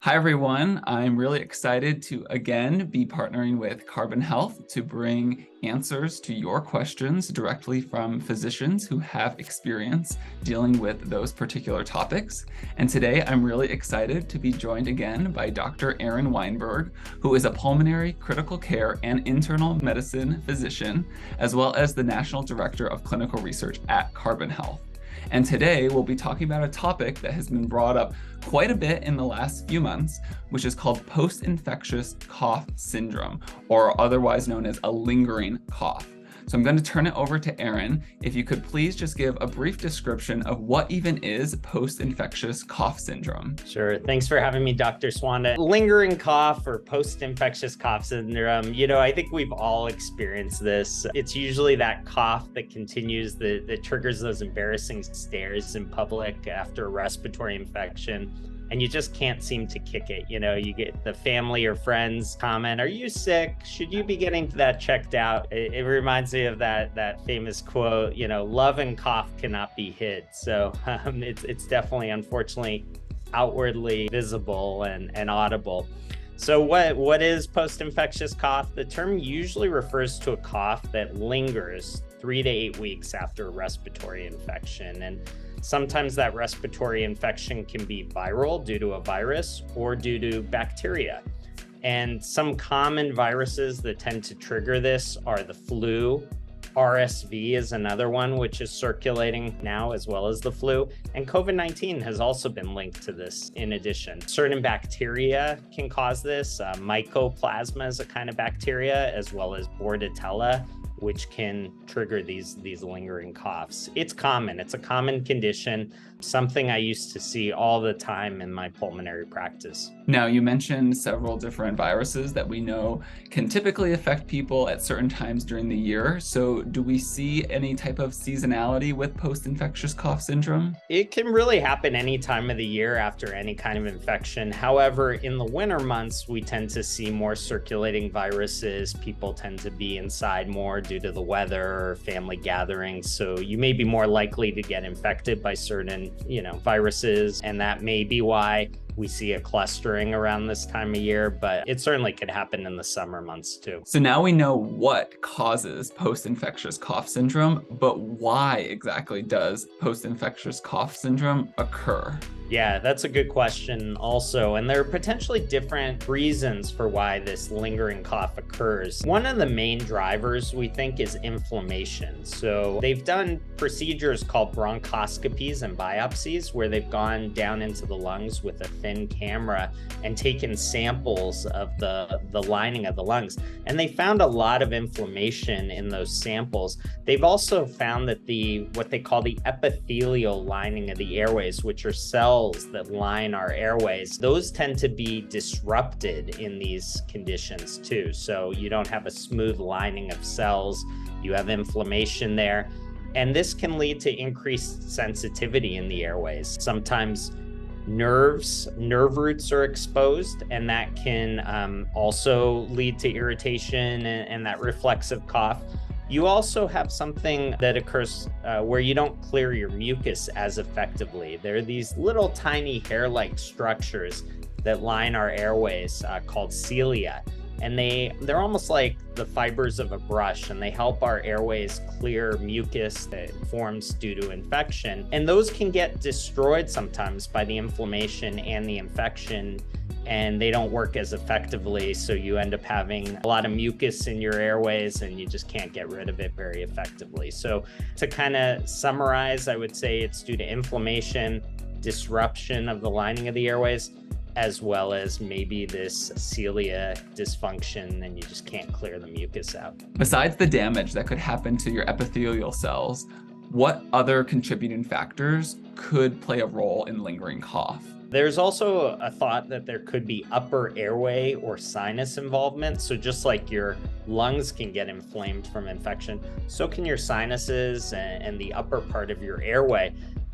Hi, everyone. I'm really excited to again be partnering with Carbon Health to bring answers to your questions directly from physicians who have experience dealing with those particular topics. And today I'm really excited to be joined again by Dr. Aaron Weinberg, who is a pulmonary critical care and internal medicine physician, as well as the National Director of Clinical Research at Carbon Health. And today we'll be talking about a topic that has been brought up quite a bit in the last few months, which is called postinfectious cough syndrome, or otherwise known as a lingering cough. So I'm going to turn it over to Aaron. If you could please just give a brief description of what even is post-infectious cough syndrome. Sure. Thanks for having me, Dr. Swanda. Lingering cough or post-infectious cough syndrome, I think we've all experienced this. It's usually that cough that continues, that triggers those embarrassing stares in public after a respiratory infection. And you just can't seem to kick it. You get the family or friends comment, "Are you sick? Should you be getting that checked out?" It reminds me of that famous quote, "Love and cough cannot be hid." So it's definitely, unfortunately, outwardly visible and audible. So what is post-infectious cough? The term usually refers to a cough that lingers 3 to 8 weeks after a respiratory infection. And sometimes that respiratory infection can be viral due to a virus or due to bacteria. And some common viruses that tend to trigger this are the flu. RSV is another one, which is circulating now, as well as the flu. And COVID-19 has also been linked to this in addition. Certain bacteria can cause this. Mycoplasma is a kind of bacteria, as well as Bordetella, which can trigger these lingering coughs. It's common. It's a common condition, something I used to see all the time in my pulmonary practice. Now, you mentioned several different viruses that we know can typically affect people at certain times during the year. So do we see any type of seasonality with post-infectious cough syndrome? It can really happen any time of the year after any kind of infection. However, in the winter months, we tend to see more circulating viruses. People tend to be inside more due to the weather or family gatherings. So you may be more likely to get infected by certain, viruses. And that may be why we see a clustering around this time of year, but it certainly could happen in the summer months too. So now we know what causes post-infectious cough syndrome, but why exactly does post-infectious cough syndrome occur? Yeah, that's a good question also. And there are potentially different reasons for why this lingering cough occurs. One of the main drivers, we think, is inflammation. So they've done procedures called bronchoscopies and biopsies, where they've gone down into the lungs with a thin camera and taken samples of the lining of the lungs. And they found a lot of inflammation in those samples. They've also found that what they call the epithelial lining of the airways, which are cells that line our airways, those tend to be disrupted in these conditions too. So you don't have a smooth lining of cells, you have inflammation there. And this can lead to increased sensitivity in the airways. Sometimes nerve roots are exposed, and that can also lead to irritation and that reflexive cough. You also have something that occurs where you don't clear your mucus as effectively. There are these little tiny hair-like structures that line our airways called cilia. And they're almost like the fibers of a brush, and they help our airways clear mucus that forms due to infection. And those can get destroyed sometimes by the inflammation and the infection, and they don't work as effectively. So you end up having a lot of mucus in your airways, and you just can't get rid of it very effectively. So to kind of summarize, I would say it's due to inflammation, disruption of the lining of the airways, as well as maybe this cilia dysfunction, and you just can't clear the mucus out. Besides the damage that could happen to your epithelial cells, what other contributing factors could play a role in lingering cough? There's also a thought that there could be upper airway or sinus involvement. So just like your lungs can get inflamed from infection, so can your sinuses and the upper part of your airway.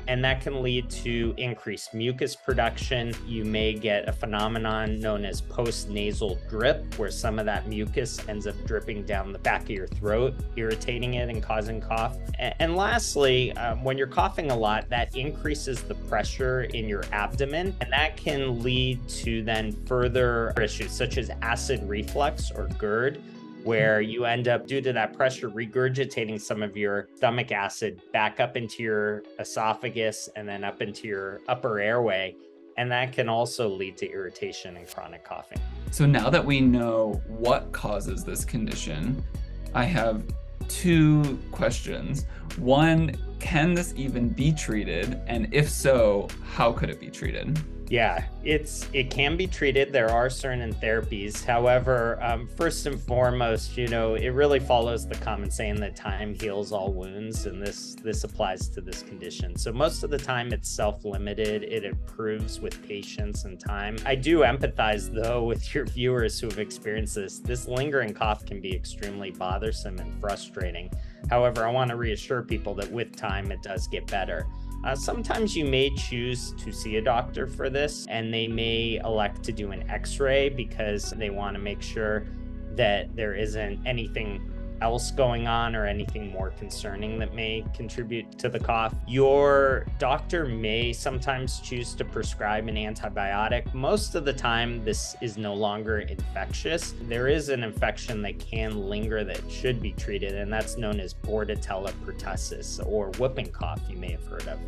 and that can lead to increased mucus production. You may get a phenomenon known as postnasal drip, where some of that mucus ends up dripping down the back of your throat, irritating it and causing cough. And lastly, when you're coughing a lot, that increases the pressure in your abdomen, and that can lead to then further issues such as acid reflux or GERD, where you end up, due to that pressure, regurgitating some of your stomach acid back up into your esophagus and then up into your upper airway. And that can also lead to irritation and chronic coughing. So now that we know what causes this condition, I have two questions. One, can this even be treated? And if so, how could it be treated? Yeah, it can be treated. There are certain therapies. However, first and foremost, it really follows the common saying that time heals all wounds, and this applies to this condition. So most of the time it's self-limited. It improves with patience and time. I do empathize though with your viewers who have experienced this. This lingering cough can be extremely bothersome and frustrating. However, I want to reassure people that with time it does get better. Sometimes you may choose to see a doctor for this, and they may elect to do an x-ray because they want to make sure that there isn't anything else going on or anything more concerning that may contribute to the cough. Your doctor may sometimes choose to prescribe an antibiotic. Most of the time, this is no longer infectious. There is an infection that can linger that should be treated, and that's known as Bordetella pertussis, or whooping cough, you may have heard of.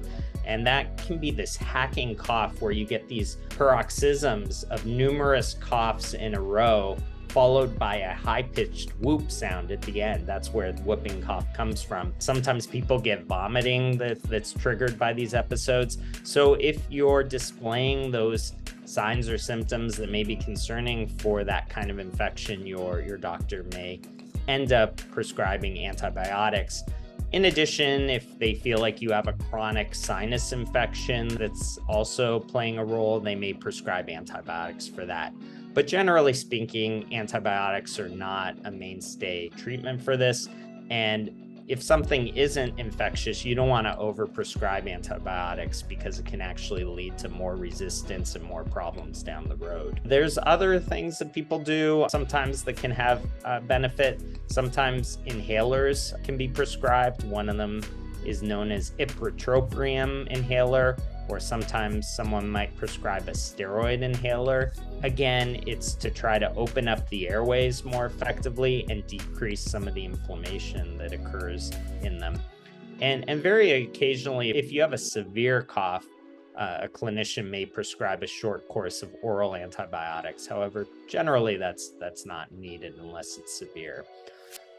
And that can be this hacking cough where you get these paroxysms of numerous coughs in a row, followed by a high-pitched whoop sound at the end. That's where the whooping cough comes from. Sometimes people get vomiting that's triggered by these episodes. So if you're displaying those signs or symptoms that may be concerning for that kind of infection, your doctor may end up prescribing antibiotics. In addition, if they feel like you have a chronic sinus infection that's also playing a role, they may prescribe antibiotics for that. But generally speaking, antibiotics are not a mainstay treatment for this. And if something isn't infectious, you don't want to overprescribe antibiotics because it can actually lead to more resistance and more problems down the road. There's other things that people do sometimes that can have benefit. Sometimes inhalers can be prescribed. One of them is known as ipratropium inhaler, or sometimes someone might prescribe a steroid inhaler. Again, it's to try to open up the airways more effectively and decrease some of the inflammation that occurs in them. And very occasionally, if you have a severe cough, a clinician may prescribe a short course of oral antibiotics. However, generally that's not needed unless it's severe.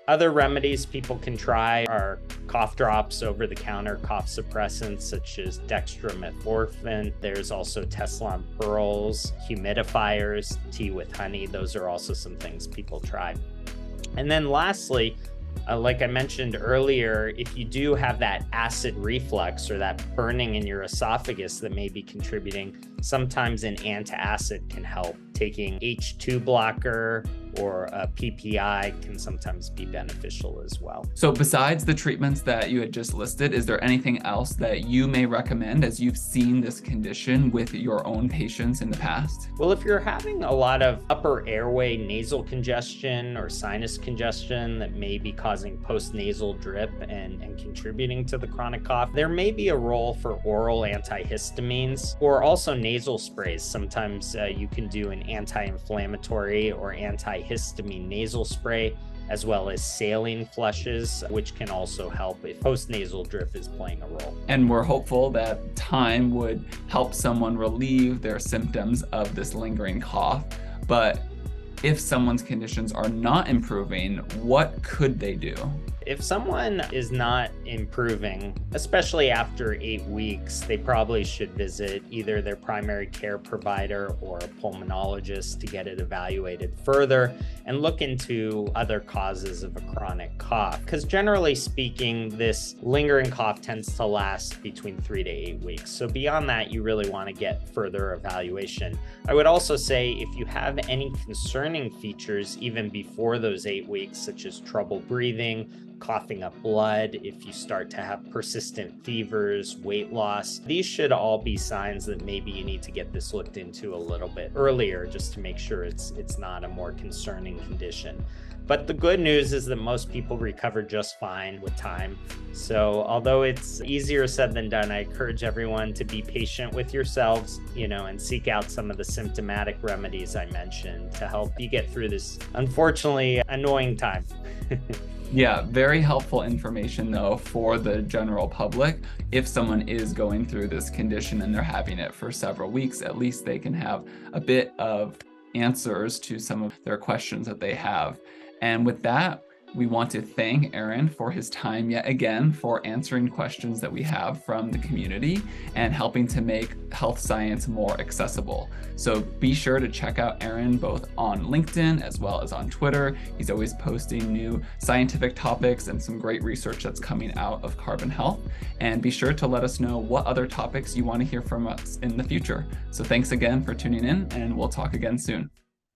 Other remedies people can try are cough drops, over-the-counter cough suppressants such as dextromethorphan. There's also Tessalon pearls, humidifiers, tea with honey. Those are also some things people try. And then lastly, like I mentioned earlier, if you do have that acid reflux or that burning in your esophagus that may be contributing, sometimes an antacid can help. Taking H2 blocker or a PPI can sometimes be beneficial as well. So besides the treatments that you had just listed, is there anything else that you may recommend as you've seen this condition with your own patients in the past? Well, if you're having a lot of upper airway nasal congestion or sinus congestion that may be causing postnasal drip and contributing to the chronic cough, there may be a role for oral antihistamines or also nasal sprays. Sometimes you can do an anti-inflammatory or antihistamine nasal spray, as well as saline flushes, which can also help if postnasal drip is playing a role. And we're hopeful that time would help someone relieve their symptoms of this lingering cough. But if someone's conditions are not improving, what could they do? If someone is not improving, especially after 8 weeks, they probably should visit either their primary care provider or a pulmonologist to get it evaluated further and look into other causes of a chronic cough. Because generally speaking, this lingering cough tends to last between 3 to 8 weeks. So beyond that, you really want to get further evaluation. I would also say if you have any concerning features even before those 8 weeks, such as trouble breathing, coughing up blood, if you start to have persistent fevers, weight loss, these should all be signs that maybe you need to get this looked into a little bit earlier just to make sure it's not a more concerning condition. But the good news is that most people recover just fine with time. So although it's easier said than done, I encourage everyone to be patient with yourselves, and seek out some of the symptomatic remedies I mentioned to help you get through this unfortunately annoying time. Yeah, very helpful information though for the general public. If someone is going through this condition and they're having it for several weeks, at least they can have a bit of answers to some of their questions that they have. And with that, we want to thank Aaron for his time yet again for answering questions that we have from the community and helping to make health science more accessible. So be sure to check out Aaron both on LinkedIn as well as on Twitter. He's always posting new scientific topics and some great research that's coming out of Carbon Health. And be sure to let us know what other topics you want to hear from us in the future. So thanks again for tuning in, and we'll talk again soon.